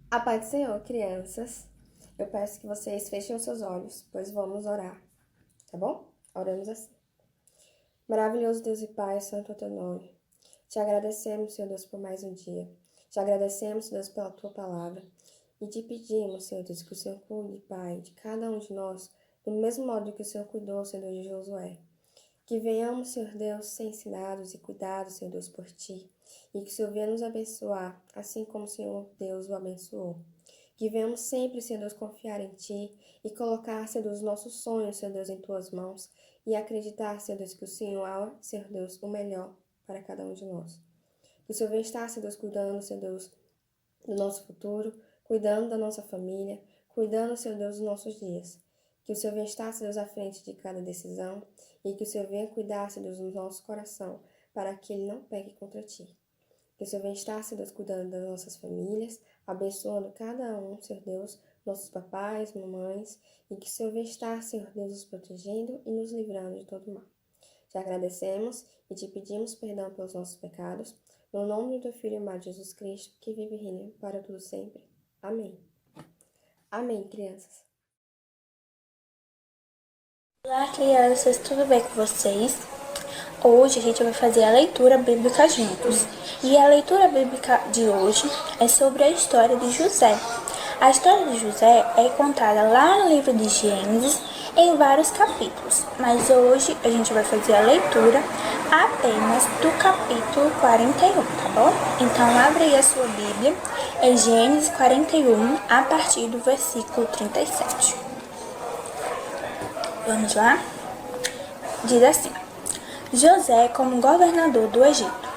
A paz do Senhor, crianças. Eu peço que vocês fechem os seus olhos, pois vamos orar, tá bom? Oramos assim. Maravilhoso Deus e Pai, santo é o teu nome. Te agradecemos, Senhor Deus, por mais um dia. Te agradecemos, Deus, pela tua palavra. E te pedimos, Senhor Deus, que o Senhor cuide, Pai, de cada um de nós, do mesmo modo que o Senhor cuidou, Senhor Deus, de Josué. Que venhamos, Senhor Deus, ser ensinados e cuidados, Senhor Deus, por Ti. E que o Senhor venha nos abençoar, assim como o Senhor Deus o abençoou. Que venhamos sempre, Senhor Deus, confiar em Ti e colocar, Senhor Deus, nossos sonhos, Senhor Deus, em Tuas mãos. E acreditar, Senhor Deus, que o Senhor é, Senhor Deus, o melhor para cada um de nós. Que o Senhor venha estar, Senhor Deus, cuidando, Senhor Deus, do nosso futuro, cuidando da nossa família, cuidando, Senhor Deus, dos nossos dias. Que o Senhor venha estar, Senhor Deus, à frente de cada decisão e que o Senhor venha cuidar, Senhor Deus, do nosso coração, para que ele não peque contra Ti. Que o Senhor venha estar, Senhor Deus, cuidando das nossas famílias, abençoando cada um, Senhor Deus, nossos papais, mamães, e que o Senhor venha estar, Senhor Deus, nos protegendo e nos livrando de todo mal. Te agradecemos e te pedimos perdão pelos nossos pecados, no nome do Teu Filho amado Jesus Cristo, que vive e reina para tudo sempre. Amém. Amém, crianças. Olá, crianças, tudo bem com vocês? Hoje a gente vai fazer a leitura bíblica juntos. E a leitura bíblica de hoje é sobre a história de José. A história de José é contada lá no livro de Gênesis em vários capítulos, mas hoje a gente vai fazer a leitura apenas do capítulo 41, tá bom? Então abre aí a sua Bíblia em Gênesis 41, a partir do versículo 37. Vamos lá? Diz assim: José como governador do Egito.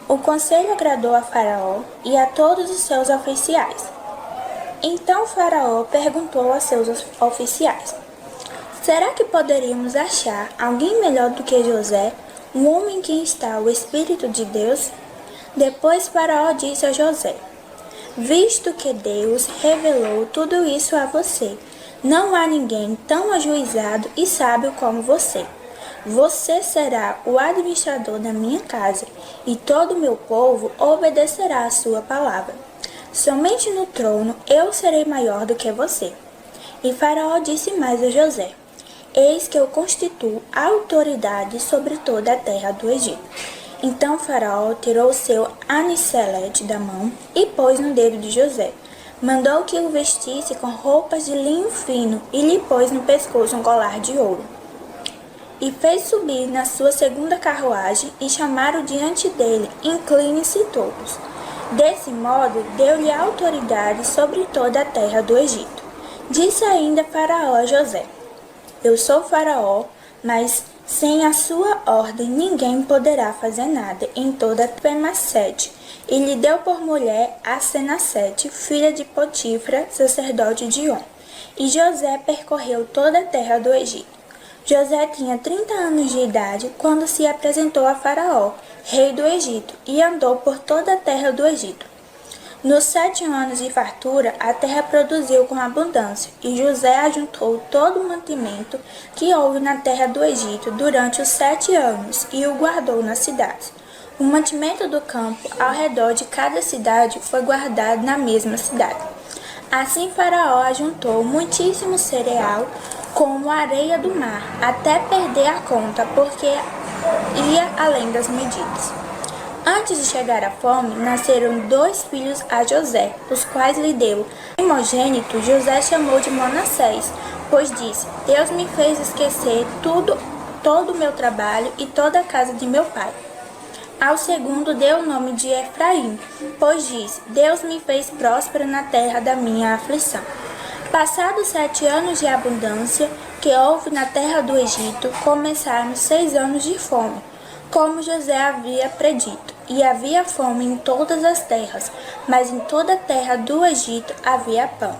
O conselho agradou a Faraó e a todos os seus oficiais. Então Faraó perguntou a seus oficiais: será que poderíamos achar alguém melhor do que José, um homem em quem está o Espírito de Deus? Depois Faraó disse a José: visto que Deus revelou tudo isso a você, não há ninguém tão ajuizado e sábio como você. Você será o administrador da minha casa, e todo o meu povo obedecerá a sua palavra. Somente no trono eu serei maior do que você. E Faraó disse mais a José: eis que eu constituo autoridade sobre toda a terra do Egito. Então Faraó tirou seu anicelete da mão e pôs no dedo de José. Mandou que o vestisse com roupas de linho fino e lhe pôs no pescoço um colar de ouro. E fez subir na sua segunda carruagem e chamaram diante dele: inclinem-se todos. Desse modo, deu-lhe autoridade sobre toda a terra do Egito. Disse ainda Faraó a José: eu sou Faraó, mas sem a sua ordem ninguém poderá fazer nada em toda a Pemassete. E lhe deu por mulher a Senacete, filha de Potifra, sacerdote de On. E José percorreu toda a terra do Egito. José tinha 30 anos de idade quando se apresentou a Faraó, rei do Egito, e andou por toda a terra do Egito. Nos 7 anos de fartura, a terra produziu com abundância, e José ajuntou todo o mantimento que houve na terra do Egito durante os 7 anos, e o guardou nas cidades. O mantimento do campo ao redor de cada cidade foi guardado na mesma cidade. Assim Faraó ajuntou muitíssimo cereal, como a areia do mar, até perder a conta, porque ia além das medidas. Antes de chegar a fome, nasceram 2 filhos a José, os quais lhe deu. Primogênito, José chamou de Manassés, pois disse: Deus me fez esquecer todo o meu trabalho e toda a casa de meu pai. Ao segundo deu o nome de Efraim, pois disse: Deus me fez próspero na terra da minha aflição. Passados 7 anos de abundância que houve na terra do Egito, começaram 6 anos de fome, como José havia predito. E havia fome em todas as terras, mas em toda a terra do Egito havia pão.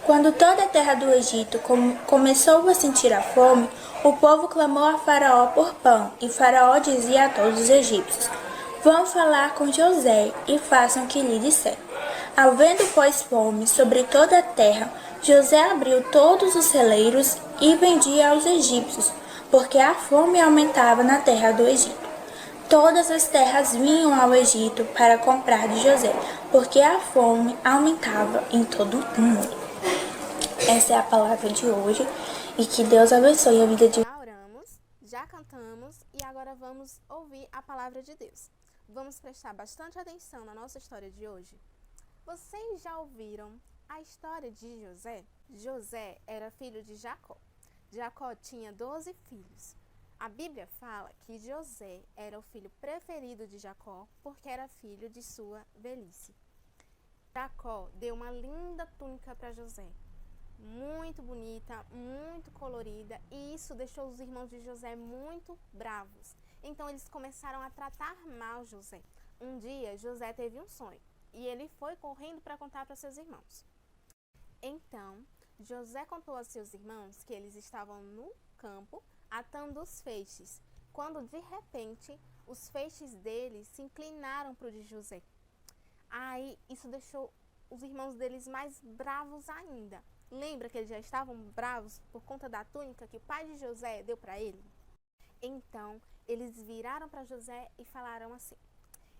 Quando toda a terra do Egito começou a sentir a fome, o povo clamou a Faraó por pão, e Faraó dizia a todos os egípcios: vão falar com José e façam o que lhe disser. Havendo, pois, fome sobre toda a terra, José abriu todos os celeiros e vendia aos egípcios, porque a fome aumentava na terra do Egito. Todas as terras vinham ao Egito para comprar de José, porque a fome aumentava em todo o mundo. Essa é a palavra de hoje e que Deus abençoe a vida de Já oramos, já cantamos e agora vamos ouvir a palavra de Deus. Vamos prestar bastante atenção na nossa história de hoje. Vocês já ouviram a história de José? José era filho de Jacó. Jacó tinha 12 filhos. A Bíblia fala que José era o filho preferido de Jacó porque era filho de sua velhice. Jacó deu uma linda túnica para José, muito bonita, muito colorida, e isso deixou os irmãos de José muito bravos. Então eles começaram a tratar mal José. Um dia José teve um sonho e ele foi correndo para contar para seus irmãos. Então José contou a seus irmãos que eles estavam no campo atando os feixes, quando de repente os feixes deles se inclinaram para o de José. Aí isso deixou os irmãos deles mais bravos ainda. Lembra que eles já estavam bravos por conta da túnica que o pai de José deu para ele? Então eles viraram para José e falaram assim: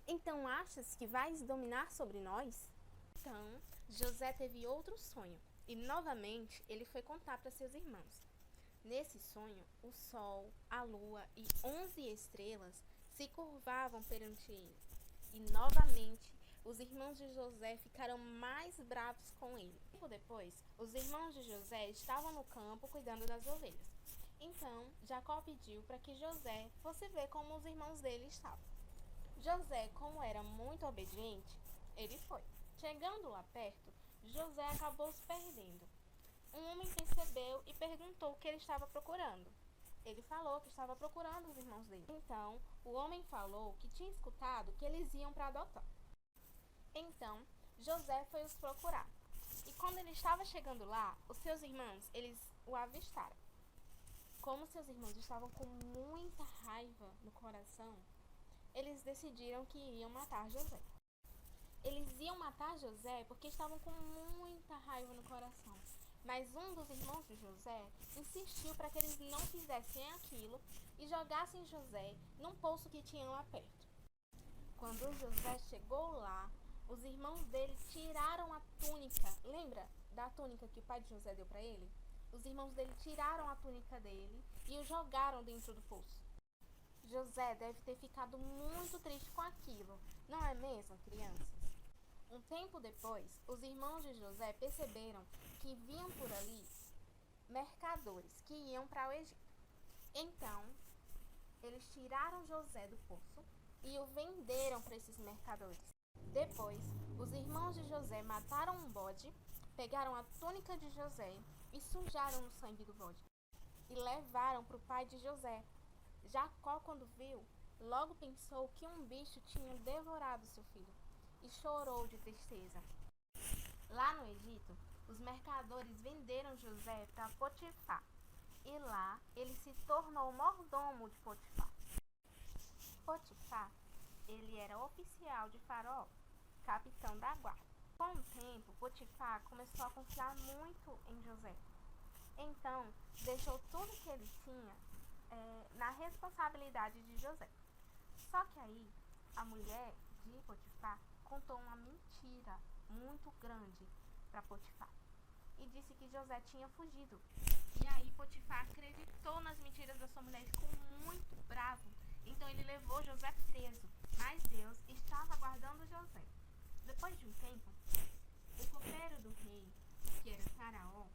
então achas que vais dominar sobre nós? Então José teve outro sonho e novamente ele foi contar para seus irmãos. Nesse sonho, o sol, a lua e 11 estrelas se curvavam perante ele. E novamente, os irmãos de José ficaram mais bravos com ele. Tempo depois, os irmãos de José estavam no campo cuidando das ovelhas. Então, Jacó pediu para que José fosse ver como os irmãos dele estavam. José, como era muito obediente, ele foi. Chegando lá perto, José acabou se perdendo. Um homem percebeu e perguntou o que ele estava procurando. Ele falou que estava procurando os irmãos dele. Então, o homem falou que tinha escutado que eles iam para Dotã. Então, José foi os procurar. E quando ele estava chegando lá, os seus irmãos, eles o avistaram. Como seus irmãos estavam com muita raiva no coração, eles decidiram que iam matar José. Eles iam matar José porque estavam com muita raiva no coração. Mas um dos irmãos de José insistiu para que eles não fizessem aquilo e jogassem José num poço que tinha lá perto. Quando José chegou lá, os irmãos dele tiraram a túnica. Lembra da túnica que o pai de José deu para ele? Os irmãos dele tiraram a túnica dele e o jogaram dentro do poço. José deve ter ficado muito triste com aquilo, não é mesmo, crianças? Um tempo depois, os irmãos de José perceberam que vinham por ali mercadores que iam para o Egito. Então, eles tiraram José do poço e o venderam para esses mercadores. Depois, os irmãos de José mataram um bode, pegaram a túnica de José e sujaram no sangue do bode e levaram para o pai de José. Jacó, quando viu, logo pensou que um bicho tinha devorado seu filho e chorou de tristeza. Lá no Egito, os mercadores venderam José para Potifar e lá ele se tornou mordomo de Potifar. Potifar, ele era oficial de Faraó, capitão da guarda. Com o tempo, Potifar começou a confiar muito em José. Então, deixou tudo que ele tinha na responsabilidade de José. Só que aí, a mulher de Potifar contou uma mentira muito grande para Potifar e disse que José tinha fugido. E aí Potifar acreditou nas mentiras da sua mulher e ficou muito bravo. Então ele levou José preso, mas Deus estava guardando José. Depois de um tempo, o copeiro do rei, que era Faraó,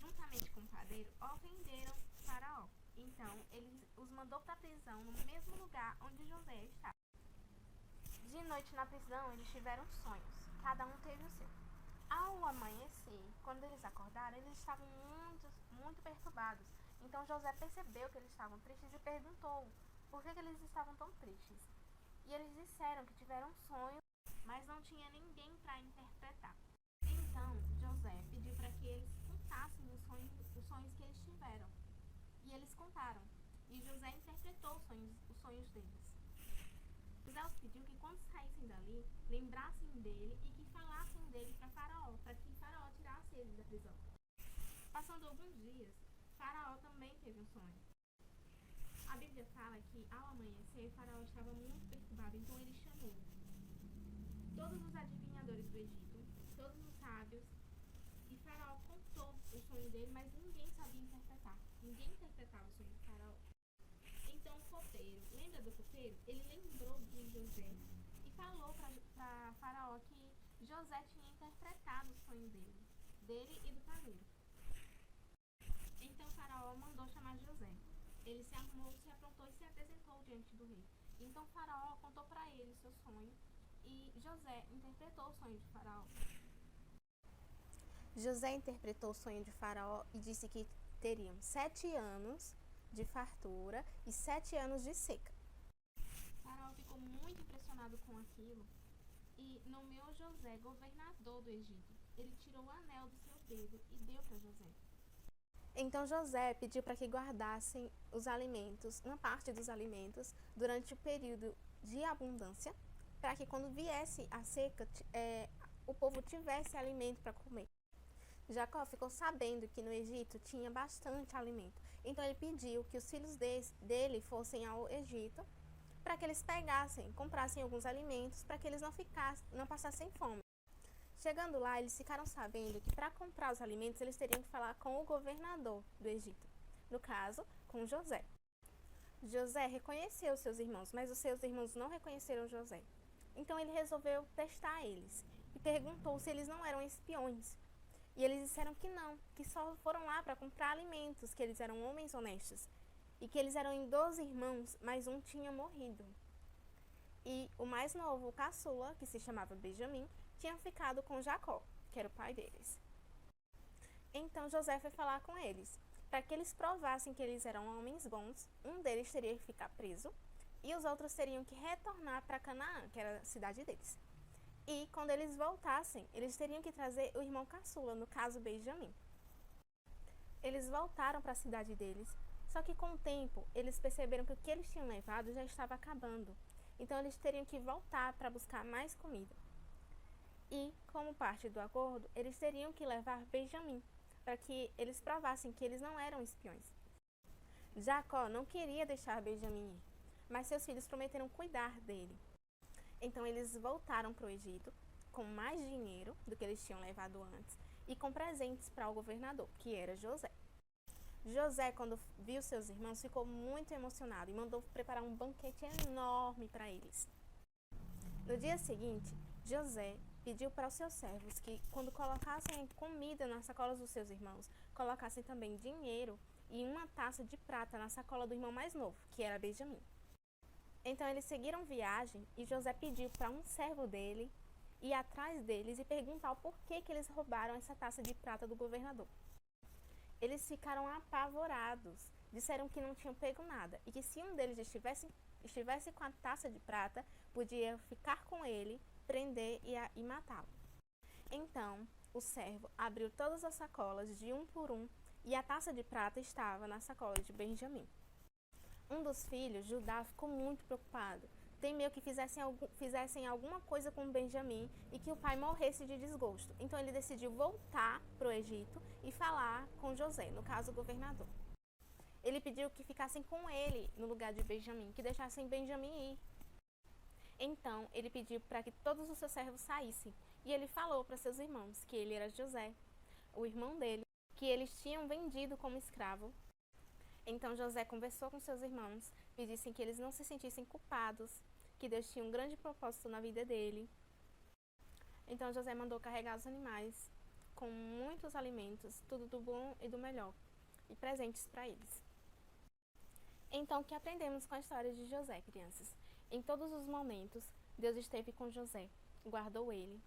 juntamente com o padeiro, ofenderam Faraó. Então ele os mandou para a prisão no mesmo lugar onde José estava. De noite na prisão, eles tiveram sonhos. Cada um teve o seu. Ao amanhecer, quando eles acordaram, eles estavam muito perturbados. Então José percebeu que eles estavam tristes e perguntou por que eles estavam tão tristes. E eles disseram que tiveram um sonho, mas não tinha ninguém para interpretar. Então José pediu para que eles contassem os sonhos que eles tiveram. E eles contaram. E José interpretou os sonhos deles. José os pediu que quando saíssem dali, lembrassem dele e que falassem dele para Faraó, para que Faraó tirasse eles da prisão. Passando alguns dias, Faraó também teve um sonho. A Bíblia fala que ao amanhecer, Faraó estava muito perturbado, então ele chamou todos os adivinhadores governadores do Egito, todos os sábios, e Faraó contou o sonho dele, mas ninguém sabia interpretar. Ninguém interpretava o sonho de Faraó. Então o copeiro, lembra do copeiro? Ele lembrou de José e falou para Faraó que José tinha interpretado o sonho dele e do padeiro. Então Faraó mandou chamar José. Ele se arrumou, se aprontou e se apresentou diante do rei. Então Faraó contou para ele o seu sonho e José interpretou o sonho de Faraó. José interpretou o sonho de Faraó e disse que teriam 7 anos de fartura e 7 anos de seca. Faraó ficou muito impressionado com aquilo e nomeou José governador do Egito. Ele tirou o anel do seu dedo e deu para José. Então José pediu para que guardassem os alimentos, uma parte dos alimentos, durante o período de abundância, para que quando viesse a seca, o povo tivesse alimento para comer. Jacó ficou sabendo que no Egito tinha bastante alimento. Então ele pediu que os filhos dele fossem ao Egito para que eles comprassem alguns alimentos para que eles não passassem fome. Chegando lá, eles ficaram sabendo que para comprar os alimentos eles teriam que falar com o governador do Egito, no caso, com José. José reconheceu seus irmãos, mas os seus irmãos não reconheceram José. Então ele resolveu testar eles e perguntou se eles não eram espiões. E eles disseram que não, que só foram lá para comprar alimentos, que eles eram homens honestos. E que eles eram em 12 irmãos, mas um tinha morrido. E o mais novo, o caçula, que se chamava Benjamim, tinha ficado com Jacó, que era o pai deles. Então José foi falar com eles. Para que eles provassem que eles eram homens bons, um deles teria que ficar preso e os outros teriam que retornar para Canaã, que era a cidade deles. E quando eles voltassem, eles teriam que trazer o irmão caçula, no caso Benjamim. Eles voltaram para a cidade deles, só que com o tempo eles perceberam que o que eles tinham levado já estava acabando. Então eles teriam que voltar para buscar mais comida. E, como parte do acordo, eles teriam que levar Benjamim, para que eles provassem que eles não eram espiões. Jacó não queria deixar Benjamim ir, mas seus filhos prometeram cuidar dele. Então eles voltaram para o Egito com mais dinheiro do que eles tinham levado antes e com presentes para o governador, que era José. José, quando viu seus irmãos, ficou muito emocionado e mandou preparar um banquete enorme para eles. No dia seguinte, José pediu para os seus servos que, quando colocassem comida nas sacolas dos seus irmãos, colocassem também dinheiro e uma taça de prata na sacola do irmão mais novo, que era Benjamim. Então eles seguiram viagem e José pediu para um servo dele ir atrás deles e perguntar o porquê que eles roubaram essa taça de prata do governador. Eles ficaram apavorados, disseram que não tinham pego nada e que se um deles estivesse com a taça de prata, podia ficar com ele, prender e matá-lo. Então o servo abriu todas as sacolas de um por um e a taça de prata estava na sacola de Benjamim. Um dos filhos, Judá, ficou muito preocupado. Temeu que fizessem alguma coisa com Benjamim e que o pai morresse de desgosto. Então ele decidiu voltar para o Egito e falar com José, no caso o governador. Ele pediu que ficassem com ele no lugar de Benjamim, que deixassem Benjamim ir. Então ele pediu para que todos os seus servos saíssem. E ele falou para seus irmãos que ele era José, o irmão dele, que eles tinham vendido como escravo. Então José conversou com seus irmãos, pedissem que eles não se sentissem culpados, que Deus tinha um grande propósito na vida dele. Então José mandou carregar os animais com muitos alimentos, tudo do bom e do melhor, e presentes para eles. Então o que aprendemos com a história de José, crianças? Em todos os momentos, Deus esteve com José, guardou ele.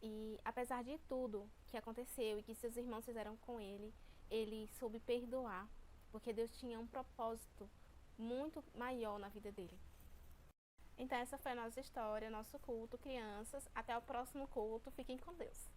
E apesar de tudo que aconteceu e que seus irmãos fizeram com ele soube perdoar, porque Deus tinha um propósito muito maior na vida dele. Então essa foi a nossa história, nosso culto, crianças. Até o próximo culto. Fiquem com Deus.